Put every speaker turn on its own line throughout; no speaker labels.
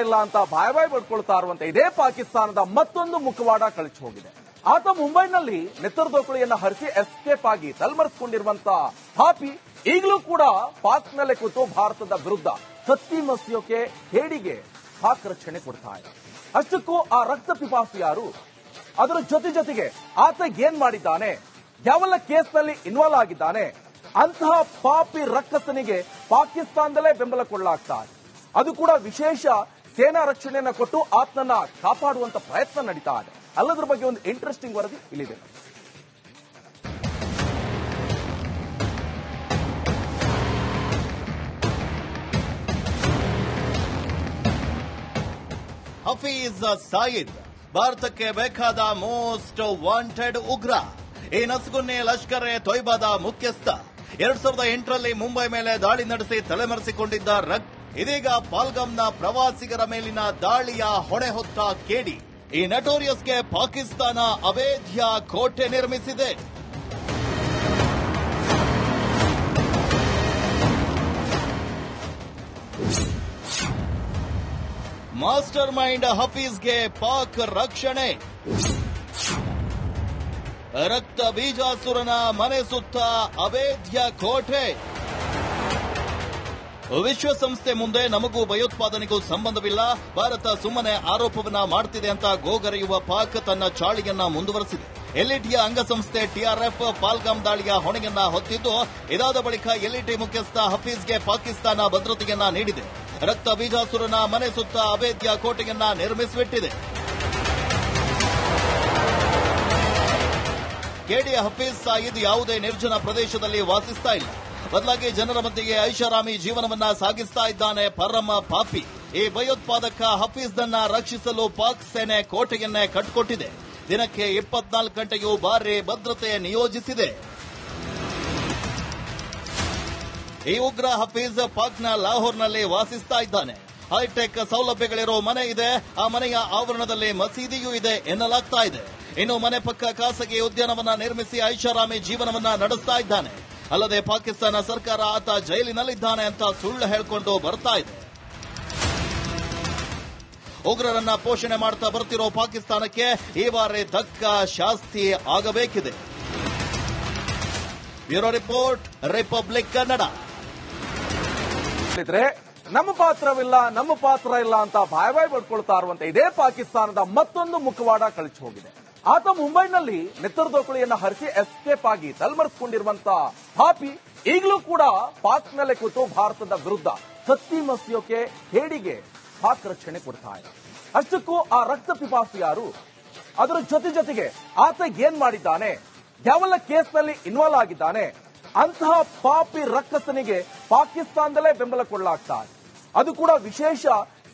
ಇಲ್ಲ ಅಂತ ಬಾಯ್ ಪಡ್ಕೊಳ್ತಾ ಇರುವಂತೆ ಇದೇ ಪಾಕಿಸ್ತಾನದ ಮತ್ತೊಂದು ಮುಖವಾಡ ಕಳಚಿ ಹೋಗಿದೆ. ಆತ ಮುಂಬೈನಲ್ಲಿ ನೆತ್ತರದೋಕಳಿಯನ್ನ ಹರಿಸಿ ಎಸ್ಕೇಪ್ ಆಗಿ ತಲೆಮರೆಸಿಕೊಂಡಿರುವಂತ ಪಾಪಿ ಈಗಲೂ ಕೂಡ ಪಾಕ್ನಲ್ಲೇ ಕೂತು ಭಾರತದ ವಿರುದ್ಧ ಸತ್ತಿ ಮಸಿಯೋಕೆ ಹೇಡಿಗೆ ಪಾಕ್ ರಕ್ಷಣೆ ಕೊಡ್ತಾ ಇದೆ. ಅಷ್ಟಕ್ಕೂ ಆ ರಕ್ತ ಪಿಪಾಸಿ ಯಾರು, ಅದರ ಜೊತೆಗೆ ಆತ ಏನ್ ಮಾಡಿದ್ದಾನೆ, ಯಾವೆಲ್ಲ ಕೇಸ್ನಲ್ಲಿ ಇನ್ವಾಲ್ವ್ ಆಗಿದ್ದಾನೆ, ಅಂತಹ ಪಾಪಿ ರಕ್ಕಸನಿಗೆ ಪಾಕಿಸ್ತಾನದಲ್ಲೇ ಬೆಂಬಲ ಕೊಡಲಾಗ್ತಾ ಇದೆ. ಅದು ಕೂಡ ವಿಶೇಷ ಸೇನಾ ರಕ್ಷಣೆಯನ್ನ ಕೊಟ್ಟು ಆತನನ್ನ ಕಾಪಾಡುವಂತ ಪ್ರಯತ್ನ ನಡೀತಾ ಇದೆ. ಅಲ್ಲದ್ರ ಬಗ್ಗೆ ಒಂದು ಇಂಟ್ರೆಸ್ಟಿಂಗ್ ವರದಿ ಇಲ್ಲಿದೆ.
ಹಫೀಜ್ ಸಯೀದ್ ಭಾರತಕ್ಕೆ ಬೇಕಾದ ಮೋಸ್ಟ್ ವಾಂಟೆಡ್ ಉಗ್ರ. ಈ ನಸ್ಗುನ್ನಿ ಲಷ್ಕರ್ ಎ ತೊಯ್ಬಾದ ಮುಖ್ಯಸ್ಥ 2008ರಲ್ಲಿ ಮುಂಬೈ ಮೇಲೆ ದಾಳಿ ನಡೆಸಿ ತಲೆಮರೆಸಿಕೊಂಡಿದ್ದ ಇದೀಗ ಪಾಲ್ಗಾಮ್ನ ಪ್ರವಾಸಿಗರ ಮೇಲಿನ ದಾಳಿಯ ಹೊಣೆ ಹೊತ್ತ ಕೇಡಿ. ಈ ನಟೋರಿಯಸ್ಗೆ ಪಾಕಿಸ್ತಾನ ಅವೇಧ್ಯ ಕೋಟೆ ನಿರ್ಮಿಸಿದೆ. ಮಾಸ್ಟರ್ ಮೈಂಡ್ ಹಫೀಜ್ಗೆ ಪಾಕ್ ರಕ್ಷಣೆ. ರಕ್ತ ಬೀಜಾಸುರನ ಮನೆ ಸುತ್ತ ಅವೇಧ್ಯ ಕೋಟೆ. ವಿಶ್ವಸಂಸ್ಥೆ ಮುಂದೆ ನಮಗೂ ಭಯೋತ್ಪಾದನೆಗೂ ಸಂಬಂಧವಿಲ್ಲ, ಭಾರತ ಸುಮ್ಮನೆ ಆರೋಪವನ್ನ ಮಾಡ್ತಿದೆ ಅಂತ ಗೋಗರೆಯುವ ಪಾಕ್ ತನ್ನ ಚಾಳಿಯನ್ನ ಮುಂದುವರೆಸಿದೆ. ಎಲ್ಇಟಿಯ ಅಂಗಸಂಸ್ಥೆ ಟಿಆರ್ಎಫ್ ಪಾಲ್ಗಾಮ್ ದಾಳಿಯ ಹೊಣೆಯನ್ನ ಹೊತ್ತಿದ್ದು, ಇದಾದ ಬಳಿಕ ಎಲ್ಇಟಿ ಮುಖ್ಯಸ್ಥ ಹಫೀಜ್ಗೆ ಪಾಕಿಸ್ತಾನ ಭದ್ರತೆಯನ್ನ ನೀಡಿದೆ. ರಕ್ತ ಬೀಜಾಸುರನ ಮನೆ ಸುತ್ತ ಅವೇಧ್ಯ ಕೋಟೆಯನ್ನ ನಿರ್ಮಿಸಿಬಿಟ್ಟಿದೆ. ಕೆಡಿಯ ಹಫೀಜ್ ಸಯೀದ್ ಯಾವುದೇ ನಿರ್ಜನ ಪ್ರದೇಶದಲ್ಲಿ ವಾಸಿಸ್ತಾ ಇಲ್ಲ, ಬದಲಾಗಿ ಜನರ ಮಧ್ಯೆಗೆ ಐಷಾರಾಮಿ ಜೀವನವನ್ನ ಸಾಗಿಸ್ತಾ ಇದ್ದಾನೆ ಪರಮ ಪಾಪಿ. ಈ ಭಯೋತ್ಪಾದಕ ಹಫೀಜ್ನನ್ನ ರಕ್ಷಿಸಲು ಪಾಕ್ ಸೇನೆ ಕೋಟೆಯನ್ನೇ ಕಟ್ಟಿಕೊಟ್ಟಿದೆ. ದಿನಕ್ಕೆ 24 ಗಂಟೆಯೂ ಭಾರಿ ಭದ್ರತೆ ನಿಯೋಜಿಸಿದೆ. ಈ ಉಗ್ರ ಹಫೀಜ್ ಪಾಕ್ನ ಲಾಹೋರ್ನಲ್ಲಿ ವಾಸಿಸ್ತಾ ಇದ್ದಾನೆ. ಹೈಟೆಕ್ ಸೌಲಭ್ಯಗಳಿರೋ ಮನೆ ಇದೆ, ಆ ಮನೆಯ ಆವರಣದಲ್ಲಿ ಮಸೀದಿಯೂ ಇದೆ ಎನ್ನಲಾಗ್ತಾ ಇದೆ. ಇನ್ನು ಮನೆ ಪಕ್ಕ ಖಾಸಗಿ ಉದ್ಯಾನವನ್ನ ನಿರ್ಮಿಸಿ ಐಷಾರಾಮಿ ಜೀವನವನ್ನ ನಡೆಸ್ತಾ ಇದ್ದಾನೆ. ಅಲ್ಲದೆ ಪಾಕಿಸ್ತಾನ ಸರ್ಕಾರ ಆತ ಜೈಲಿನಲ್ಲಿದ್ದಾನೆ ಅಂತ ಸುಳ್ಳು ಹೇಳಿಕೊಂಡು ಬರ್ತಾ ಇದೆ. ಉಗ್ರರನ್ನ ಪೋಷಣೆ ಮಾಡ್ತಾ ಬರ್ತಿರೋ ಪಾಕಿಸ್ತಾನಕ್ಕೆ ಈ ಬಾರಿ ತಕ್ಕ ಶಾಸ್ತಿ ಆಗಬೇಕಿದೆ. Bureau report, republic Kannada.
ನಮ್ಮ ಪಾತ್ರ ಇಲ್ಲ ಅಂತ ಬಾಯ್ ಪಡ್ಕೊಳ್ತಾ ಇರುವಂತೆ ಇದೇ ಪಾಕಿಸ್ತಾನದ ಮತ್ತೊಂದು ಮುಖವಾಡ ಕಳಚಿ ಹೋಗಿದೆ. ಆತ ಮುಂಬೈನಲ್ಲಿ ನೆತ್ತರದೋಕಳಿಯನ್ನ ಹರಿಸಿ ಎಸ್ಕೇಪ್ ಆಗಿ ತಲೆಮರೆಸಿಕೊಂಡಿರುವಂತ ಪಾಪಿ ಈಗಲೂ ಕೂಡ ಪಾಕ್ನಲ್ಲೇ ಕೂತು ಭಾರತದ ವಿರುದ್ಧ ಸತ್ತಿ ಮಸಿಯೋಕೆ ಹೇಡಿಗೆ ಪಾಕ್ ರಕ್ಷಣೆ ಕೊಡ್ತಾ ಇದೆ. ಅಷ್ಟಕ್ಕೂ ಆ ರಕ್ತ ಪಿಪಾಸಿ ಯಾರು, ಅದರ ಜೊತೆಗೆ ಆತ ಏನ್ ಮಾಡಿದ್ದಾನೆ, ಯಾವೆಲ್ಲ ಕೇಸ್ನಲ್ಲಿ ಇನ್ವಾಲ್ವ್ ಆಗಿದ್ದಾನೆ, ಅಂತಹ ಪಾಪಿ ರಕ್ಕಸನಿಗೆ ಪಾಕಿಸ್ತಾನದಲ್ಲೇ ಬೆಂಬಲ ಕೊಡಲಾಗ್ತಾ ಇದೆ. ಅದು ಕೂಡ ವಿಶೇಷ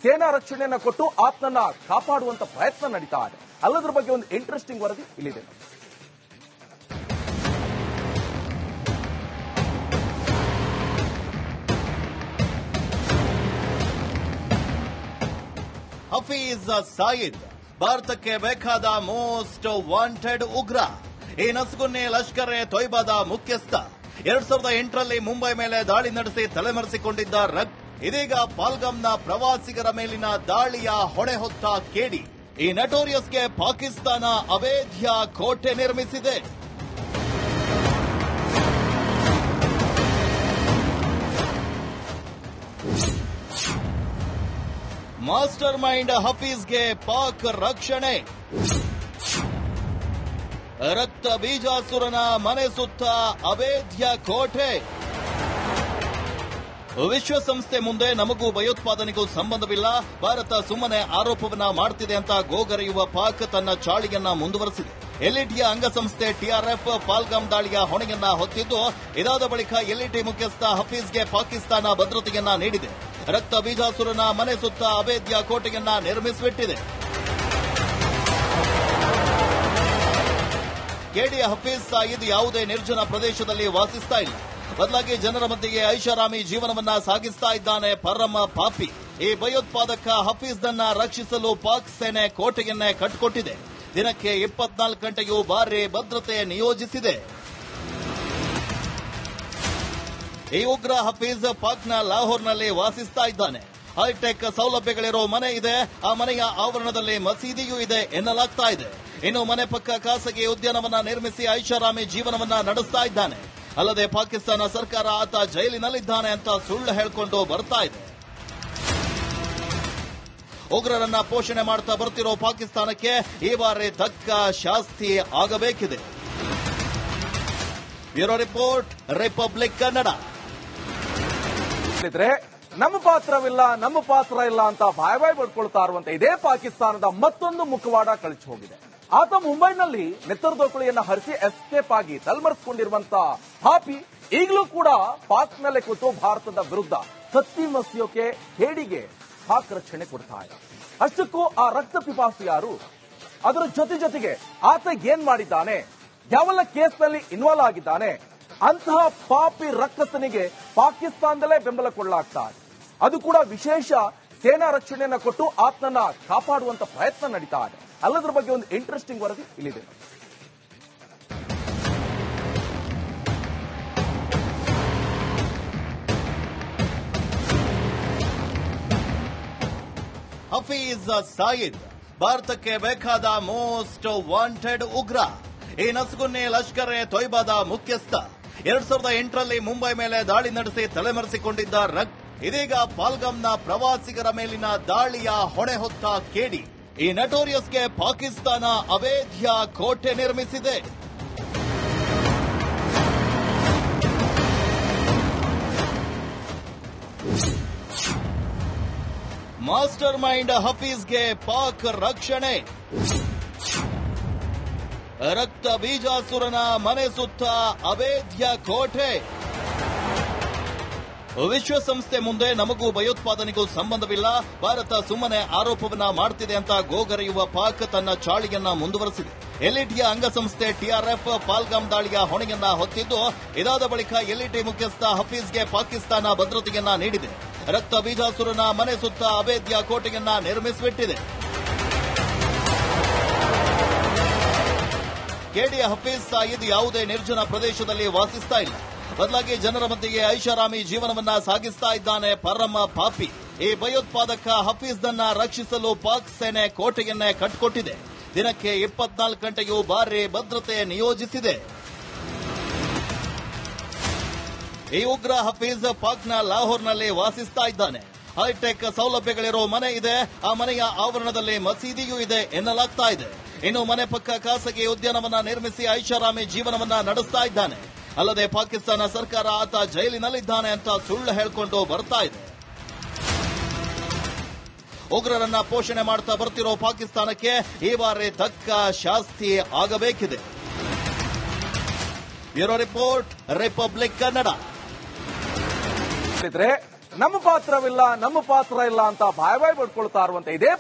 ಸೇನಾ ರಕ್ಷಣೆಯನ್ನ ಕೊಟ್ಟು ಆತನನ್ನ ಕಾಪಾಡುವಂತ ಪ್ರಯತ್ನ ನಡೀತಾ ಇದೆ. ಅಲ್ಲದ್ರ ಬಗ್ಗೆ ಒಂದು ಇಂಟ್ರೆಸ್ಟಿಂಗ್ ವರದಿ ಇಲ್ಲಿದೆ.
ಹಫೀಜ್ ಸಯೀದ್ ಭಾರತಕ್ಕೆ ಬೇಕಾದ ಮೋಸ್ಟ್ ವಾಂಟೆಡ್ ಉಗ್ರ. ಈ ನಸ್ಗುನ್ನಿ ಲಷ್ಕರ್ ಎ ತೊಯ್ಬಾದ ಮುಖ್ಯಸ್ಥ 2008ರಲ್ಲಿ ಮುಂಬೈ ಮೇಲೆ ದಾಳಿ ನಡೆಸಿ ತಲೆಮರೆಸಿಕೊಂಡಿದ್ದ ಇದೀಗ ಪಾಲ್ಗಾಮ್ನ ಪ್ರವಾಸಿಗರ ಮೇಲಿನ ದಾಳಿಯ ಹೊಣೆ ಹೊತ್ತ ಕೇಡಿ. ಈ ನಟೋರಿಯಸ್ಗೆ ಪಾಕಿಸ್ತಾನ ಅವೇಧ್ಯ ಕೋಟೆ ನಿರ್ಮಿಸಿದೆ. ಮಾಸ್ಟರ್ ಮೈಂಡ್ ಹಫೀಜ್ಗೆ ಪಾಕ್ ರಕ್ಷಣೆ. ರಕ್ತ ಬೀಜಾಸುರನ ಮನೆ ಸುತ್ತ ಅವೇಧ್ಯ ಕೋಟೆ. ವಿಶ್ವಸಂಸ್ಥೆ ಮುಂದೆ ನಮಗೂ ಭಯೋತ್ಪಾದನೆಗೂ ಸಂಬಂಧವಿಲ್ಲ, ಭಾರತ ಸುಮ್ಮನೆ ಆರೋಪವನ್ನ ಮಾಡ್ತಿದೆ ಅಂತ ಗೋಗರೆಯುವ ಪಾಕ್ ತನ್ನ ಚಾಳಿಯನ್ನ ಮುಂದುವರೆಸಿದೆ. ಎಲ್ಇಟಿಯ ಅಂಗಸಂಸ್ಥೆ ಟಿಆರ್ಎಫ್ ಪಾಲ್ಗಾಮ್ ದಾಳಿಯ ಹೊಣೆಯನ್ನ ಹೊತ್ತಿದ್ದು, ಇದಾದ ಬಳಿಕ ಎಲ್ಇಟಿ ಮುಖ್ಯಸ್ಥ ಹಫೀಜ್ಗೆ ಪಾಕಿಸ್ತಾನ ಭದ್ರತೆಯನ್ನ ನೀಡಿದೆ. ರಕ್ತ ಬೀಜಾಸುರನ ಮನೆ ಸುತ್ತ ಅವೇಧ್ಯ ಕೋಟೆಯನ್ನ ನಿರ್ಮಿಸಿಬಿಟ್ಟಿದೆ. ಕೆಡಿಯ ಹಫೀಜ್ ಸಯೀದ್ ಯಾವುದೇ ನಿರ್ಜನ ಪ್ರದೇಶದಲ್ಲಿ ವಾಸಿಸ್ತಾ ಇಲ್ಲ, ಬದಲಾಗಿ ಜನರ ಮಧ್ಯೆಗೆ ಐಷಾರಾಮಿ ಜೀವನವನ್ನ ಸಾಗಿಸ್ತಾ ಇದ್ದಾನೆ ಪರಮ ಪಾಪಿ. ಈ ಭಯೋತ್ಪಾದಕ ಹಫೀಜ್ನನ್ನ ರಕ್ಷಿಸಲು ಪಾಕ್ ಸೇನೆ ಕೋಟೆಯನ್ನೇ ಕಟ್ಟಿಕೊಟ್ಟಿದೆ. ದಿನಕ್ಕೆ 24 ಗಂಟೆಯೂ ಭಾರಿ ಭದ್ರತೆ ನಿಯೋಜಿಸಿದೆ. ಈ ಉಗ್ರ ಹಫೀಜ್ ಪಾಕ್ನ ಲಾಹೋರ್ನಲ್ಲಿ ವಾಸಿಸ್ತಾ ಇದ್ದಾನೆ. ಹೈಟೆಕ್ ಸೌಲಭ್ಯಗಳಿರೋ ಮನೆ ಇದೆ. ಆ ಮನೆಯ ಆವರಣದಲ್ಲಿ ಮಸೀದಿಯೂ ಇದೆ ಎನ್ನಲಾಗ್ತಾ ಇದೆ. ಇನ್ನು ಮನೆ ಪಕ್ಕ ಖಾಸಗಿ ಉದ್ಯಾನವನ್ನ ನಿರ್ಮಿಸಿ ಐಷಾರಾಮಿ ಜೀವನವನ್ನ ನಡೆಸ್ತಾ ಇದ್ದಾನೆ. ಅಲ್ಲದೆ ಪಾಕಿಸ್ತಾನ ಸರ್ಕಾರ ಆತ ಜೈಲಿನಲ್ಲಿದ್ದಾನೆ ಅಂತ ಸುಳ್ಳು ಹೇಳಿಕೊಂಡು ಬರ್ತಾ ಇದೆ. ಉಗ್ರರನ್ನ ಪೋಷಣೆ ಮಾಡ್ತಾ ಬರ್ತಿರೋ ಪಾಕಿಸ್ತಾನಕ್ಕೆ ಈ ಬಾರಿ ತಕ್ಕ ಶಾಸ್ತಿ ಆಗಬೇಕಿದೆ. Bureau report, republic Kannada.
ನಮ್ಮ ಪಾತ್ರ ಇಲ್ಲ ಅಂತ ಬಾಯ್ ಪಡ್ಕೊಳ್ತಾ ಇರುವಂತೆ ಇದೇ ಪಾಕಿಸ್ತಾನದ ಮತ್ತೊಂದು ಮುಖವಾಡ ಕಳಚಿ ಹೋಗಿದೆ. ಆತ ಮುಂಬೈನಲ್ಲಿ ನೆತ್ತರದೋಕುಳಿಯನ್ನ ಹರಿಸಿ ಎಸ್ಕೇಪ್ ಆಗಿ ತಲೆಮರೆಸಿಕೊಂಡಿರುವಂತ ಹಾಪಿ ಈಗಲೂ ಕೂಡ ಪಾಕ್ನಲ್ಲೇ ಕೂತು ಭಾರತದ ವಿರುದ್ಧ ಸತ್ತಿ ಮಸಿಯೋಕೆ ಹೇಡಿಗೆ ಪಾಕ್ ರಕ್ಷಣೆ ಕೊಡ್ತಾ ಇದೆ. ಅಷ್ಟಕ್ಕೂ ಆ ರಕ್ತ ಪಿಪಾಸು ಯಾರು, ಅದರ ಜೊತೆಗೆ ಆತ ಏನ್ ಮಾಡಿದ್ದಾನೆ, ಯಾವೆಲ್ಲ ಕೇಸ್ನಲ್ಲಿ ಇನ್ವಾಲ್ವ್ ಆಗಿದ್ದಾನೆ, ಅಂತಹ ಪಾಪಿ ರಕ್ಕಸನಿಗೆ ಪಾಕಿಸ್ತಾನದಲ್ಲೇ ಬೆಂಬಲ ಕೊಡಲಾಗ್ತಾ ಇದೆ. ಅದು ಕೂಡ ವಿಶೇಷ ಸೇನಾ ರಕ್ಷಣೆಯನ್ನ ಕೊಟ್ಟು ಆತನನ್ನ ಕಾಪಾಡುವಂತ ಪ್ರಯತ್ನ ನಡೀತಾ ಇದೆ. ಅಲ್ಲದ್ರ ಬಗ್ಗೆ ಒಂದು ಇಂಟ್ರೆಸ್ಟಿಂಗ್ ವರದಿ ಇಲ್ಲಿದೆ.
ಹಫೀಜ್ ಸಾಯಿದ್ ಭಾರತಕ್ಕೆ ಬೇಕಾದ ಮೋಸ್ಟ್ ವಾಂಟೆಡ್ ಉಗ್ರ. ಈ ನಸ್ಗುನ್ನಿ ಲಷ್ಕರ್ ಎ ತೊಯ್ಬಾದ ಮುಖ್ಯಸ್ಥ 2008ರಲ್ಲಿ ಮುಂಬೈ ಮೇಲೆ ದಾಳಿ ನಡೆಸಿ ತಲೆಮರೆಸಿಕೊಂಡಿದ್ದ ಇದೀಗ ಪಾಲ್ಗಾಮ್ನ ಪ್ರವಾಸಿಗರ ಮೇಲಿನ ದಾಳಿಯ ಹೊಣೆ ಹೊತ್ತ ಕೇಡಿ. ಈ ನಟೋರಿಯಸ್ಗೆ ಪಾಕಿಸ್ತಾನ ಅವೇಧ್ಯ ಕೋಟೆ ನಿರ್ಮಿಸಿದೆ. ಮಾಸ್ಟರ್ ಮೈಂಡ್ ಹಫೀಜ್ಗೆ ಪಾಕ್ ರಕ್ಷಣೆ. ರಕ್ತ ಬೀಜಾಸುರನ ಮನೆ ಸುತ್ತ ಅವೇಧ್ಯ ಕೋಟೆ. ವಿಶ್ವಸಂಸ್ಥೆ ಮುಂದೆ ನಮಗೂ ಭಯೋತ್ಪಾದನೆಗೂ ಸಂಬಂಧವಿಲ್ಲ, ಭಾರತ ಸುಮ್ಮನೆ ಆರೋಪವನ್ನ ಮಾಡ್ತಿದೆ ಅಂತ ಗೋಗರೆಯುವ ಪಾಕ್ ತನ್ನ ಚಾಳಿಯನ್ನ ಮುಂದುವರೆಸಿದೆ. ಎಲ್ಇಟಿಯ ಅಂಗಸಂಸ್ಥೆ ಟಿಆರ್ಎಫ್ ಪಾಲ್ಗಾಮ್ ದಾಳಿಯ ಹೊಣೆಯನ್ನ ಹೊತ್ತಿದ್ದು, ಇದಾದ ಬಳಿಕ ಎಲ್ಇಟಿ ಮುಖ್ಯಸ್ಥ ಹಫೀಜ್ಗೆ ಪಾಕಿಸ್ತಾನ ಭದ್ರತೆಯನ್ನ ನೀಡಿದೆ. ರಕ್ತ ಬೀಜಾಸುರನ ಮನೆ ಸುತ್ತ ಅವೇಧ್ಯ ಕೋಟೆಯನ್ನ ನಿರ್ಮಿಸಿಬಿಟ್ಟಿದೆ. ಕೆಡಿಯ ಹಫೀಜ್ ಸಾಯಿದ್ ಯಾವುದೇ ನಿರ್ಜನ ಪ್ರದೇಶದಲ್ಲಿ ವಾಸಿಸ್ತಾ ಇಲ್ಲ, ಬದಲಾಗಿ ಜನರ ಮಧ್ಯೆಗೆ ಐಷಾರಾಮಿ ಜೀವನವನ್ನ ಸಾಗಿಸ್ತಾ ಇದ್ದಾನೆ ಪರಮ ಪಾಪಿ. ಈ ಭಯೋತ್ಪಾದಕ ಹಫೀಜ್ನನ್ನ ರಕ್ಷಿಸಲು ಪಾಕ್ ಸೇನೆ ಕೋಟೆಯನ್ನೇ ಕಟ್ಟಿಕೊಟ್ಟಿದೆ. ದಿನಕ್ಕೆ 24 ಗಂಟೆಯೂ ಭಾರಿ ಭದ್ರತೆ ನಿಯೋಜಿಸಿದೆ. ಈ ಉಗ್ರ ಹಫೀಜ್ ಪಾಕ್ನ ಲಾಹೋರ್ನಲ್ಲಿ ವಾಸಿಸ್ತಾ ಇದ್ದಾನೆ. ಹೈಟೆಕ್ ಸೌಲಭ್ಯಗಳಿರೋ ಮನೆ ಇದೆ. ಆ ಮನೆಯ ಆವರಣದಲ್ಲಿ ಮಸೀದಿಯೂ ಇದೆ ಎನ್ನಲಾಗ್ತಾ ಇದೆ. ಇನ್ನು ಮನೆ ಪಕ್ಕ ಖಾಸಗಿ ಉದ್ಯಾನವನ್ನ ನಿರ್ಮಿಸಿ ಐಷಾರಾಮಿ ಜೀವನವನ್ನ ನಡೆಸ್ತಾ ಇದ್ದಾನೆ. ಅಲ್ಲದೆ ಪಾಕಿಸ್ತಾನ ಸರ್ಕಾರ ಆತ ಜೈಲಿನಲ್ಲಿದ್ದಾನೆ ಅಂತ ಸುಳ್ಳು ಹೇಳಿಕೊಂಡು ಬರ್ತಾ ಇದೆ. ಉಗ್ರರನ್ನ ಪೋಷಣೆ ಮಾಡ್ತಾ ಬರ್ತಿರೋ ಪಾಕಿಸ್ತಾನಕ್ಕೆ ಈ ಬಾರಿ ತಕ್ಕ ಶಾಸ್ತಿ ಆಗಬೇಕಿದೆ. Bureau report, republic Kannada.
ನಮ್ಮ ಪಾತ್ರ ಇಲ್ಲ ಅಂತ ಬಾಯ್ ಪಡ್ಕೊಳ್ತಾ ಇರುವಂತೆ ಇದೇ